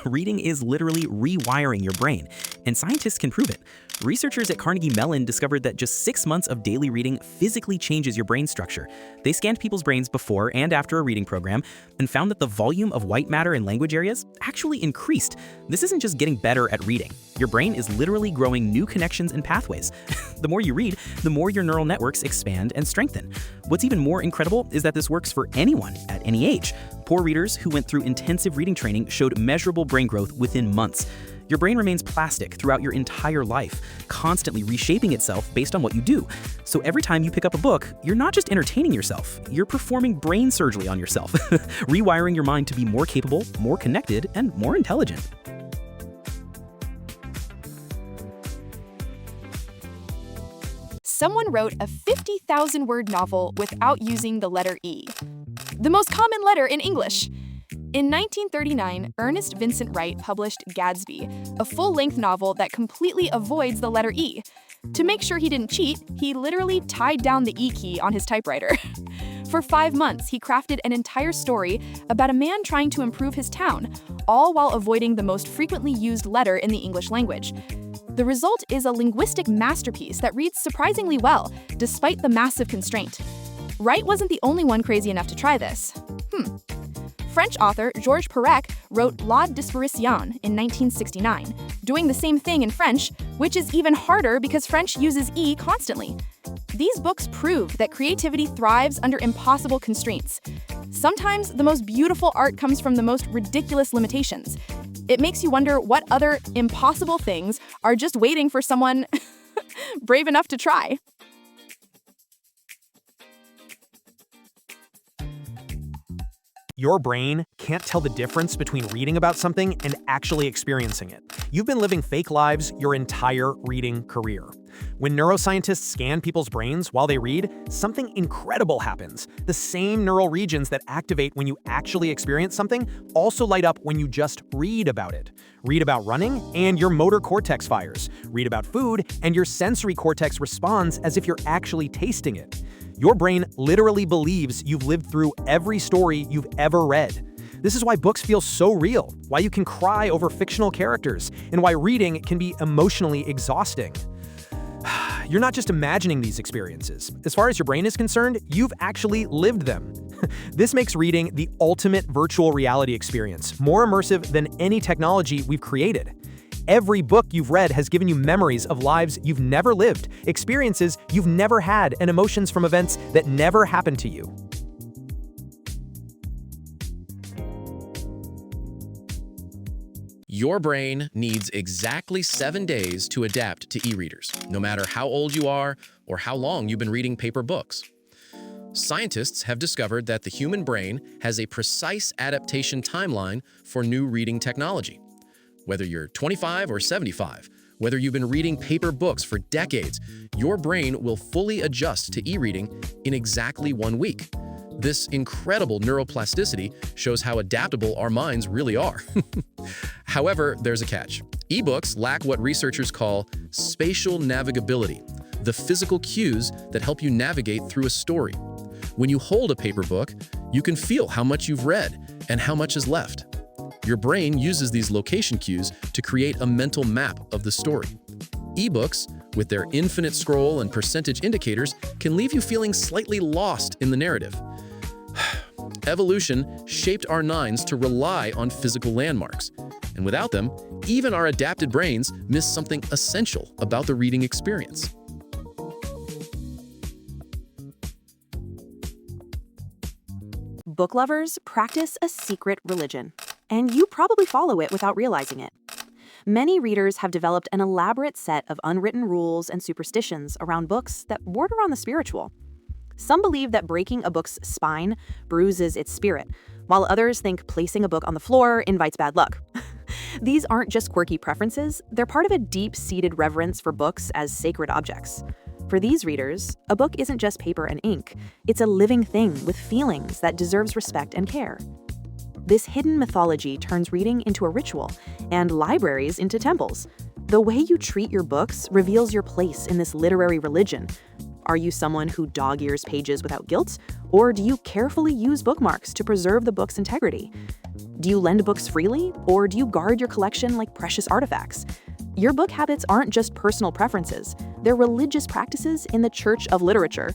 Reading is literally rewiring your brain, and scientists can prove it. Researchers at Carnegie Mellon discovered that just 6 months of daily reading physically changes your brain structure. They scanned people's brains before and after a reading program and found that the volume of white matter in language areas actually increased. This isn't just getting better at reading. Your brain is literally growing new connections and pathways. The more you read, the more your neural networks expand and strengthen. What's even more incredible is that this works for anyone at any age. Poor readers who went through intensive reading training showed measurable brain growth within months. Your brain remains plastic throughout your entire life, constantly reshaping itself based on what you do. So every time you pick up a book, you're not just entertaining yourself, you're performing brain surgery on yourself, rewiring your mind to be more capable, more connected, and more intelligent. Someone wrote a 50,000-word novel without using the letter E, the most common letter in English. In 1939, Ernest Vincent Wright published Gadsby, a full-length novel that completely avoids the letter E. To make sure he didn't cheat, he literally tied down the E key on his typewriter. For 5 months, he crafted an entire story about a man trying to improve his town, all while avoiding the most frequently used letter in the English language. The result is a linguistic masterpiece that reads surprisingly well, despite the massive constraint. Wright wasn't the only one crazy enough to try this. French author Georges Perec wrote La Disparition in 1969, doing the same thing in French, which is even harder because French uses E constantly. These books prove that creativity thrives under impossible constraints. Sometimes the most beautiful art comes from the most ridiculous limitations. It makes you wonder what other impossible things are just waiting for someone brave enough to try. Your brain can't tell the difference between reading about something and actually experiencing it. You've been living fake lives your entire reading career. When neuroscientists scan people's brains while they read, something incredible happens. The same neural regions that activate when you actually experience something also light up when you just read about it. Read about running, and your motor cortex fires. Read about food, and your sensory cortex responds as if you're actually tasting it. Your brain literally believes you've lived through every story you've ever read. This is why books feel so real, why you can cry over fictional characters, and why reading can be emotionally exhausting. You're not just imagining these experiences. As far as your brain is concerned, you've actually lived them. This makes reading the ultimate virtual reality experience, more immersive than any technology we've created. Every book you've read has given you memories of lives you've never lived, experiences you've never had, and emotions from events that never happened to you. Your brain needs exactly 7 days to adapt to e-readers, no matter how old you are or how long you've been reading paper books. Scientists have discovered that the human brain has a precise adaptation timeline for new reading technology. Whether you're 25 or 75, whether you've been reading paper books for decades, your brain will fully adjust to e-reading in exactly 1 week. This incredible neuroplasticity shows how adaptable our minds really are. However, there's a catch. Ebooks lack what researchers call spatial navigability, the physical cues that help you navigate through a story. When you hold a paper book, you can feel how much you've read and how much is left. Your brain uses these location cues to create a mental map of the story. Ebooks, with their infinite scroll and percentage indicators, can leave you feeling slightly lost in the narrative. Evolution shaped our minds to rely on physical landmarks, and without them, even our adapted brains miss something essential about the reading experience. Book lovers practice a secret religion, and you probably follow it without realizing it. Many readers have developed an elaborate set of unwritten rules and superstitions around books that border on the spiritual. Some believe that breaking a book's spine bruises its spirit, while others think placing a book on the floor invites bad luck. These aren't just quirky preferences, they're part of a deep-seated reverence for books as sacred objects. For these readers, a book isn't just paper and ink, it's a living thing with feelings that deserves respect and care. This hidden mythology turns reading into a ritual, and libraries into temples. The way you treat your books reveals your place in this literary religion. Are you someone who dog-ears pages without guilt, or do you carefully use bookmarks to preserve the book's integrity? Do you lend books freely, or do you guard your collection like precious artifacts? Your book habits aren't just personal preferences, they're religious practices in the Church of Literature.